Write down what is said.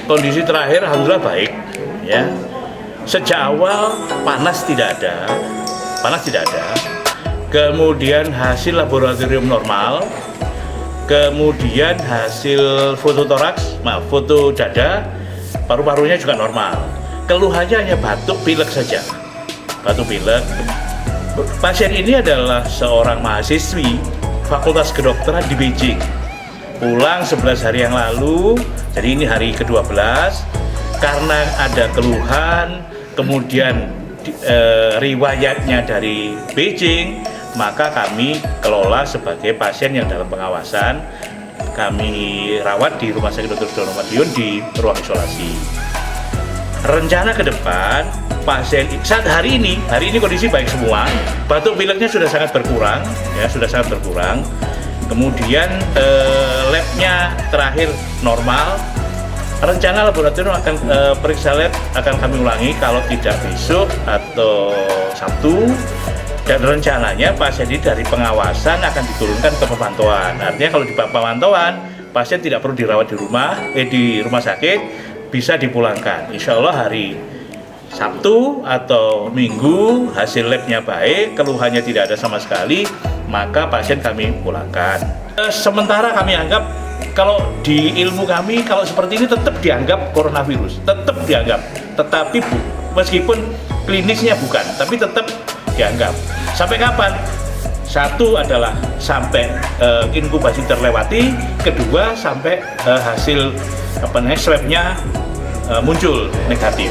Kondisi terakhir alhamdulillah baik ya. Sejak awal panas tidak ada. Kemudian hasil laboratorium normal. Kemudian hasil foto toraks, foto dada, paru-parunya juga normal. Keluhannya hanya batuk pilek saja. Batuk pilek. Pasien ini adalah seorang mahasiswi Fakultas Kedokteran di Beijing. Pulang 11 hari yang lalu, jadi ini hari ke-12. Karena ada keluhan, kemudian riwayatnya dari Beijing, maka kami kelola sebagai pasien yang dalam pengawasan. Kami rawat di Rumah Sakit Dr. Sudono Madiun di ruang isolasi. Rencana ke depan, pasien saat hari ini kondisi baik semua. Batuk pileknya sudah sangat berkurang, ya sudah sangat berkurang. Kemudian labnya terakhir normal. Rencana laboratorium akan periksa lab akan kami ulangi kalau tidak besok atau Sabtu. Dan rencananya pasien ini dari pengawasan akan diturunkan ke pemantauan. Artinya kalau di pemantauan, pasien tidak perlu dirawat di rumah sakit, bisa dipulangkan. Insya Allah hari Sabtu atau Minggu hasil labnya baik, keluhannya tidak ada sama sekali, maka pasien kami pulangkan. Sementara kami anggap kalau di ilmu kami kalau seperti ini tetap dianggap coronavirus, tetap dianggap. Tetapi meskipun klinisnya bukan, tapi tetap dianggap. Sampai kapan? Satu adalah sampai inkubasi terlewati, kedua sampai hasil swabnya muncul negatif.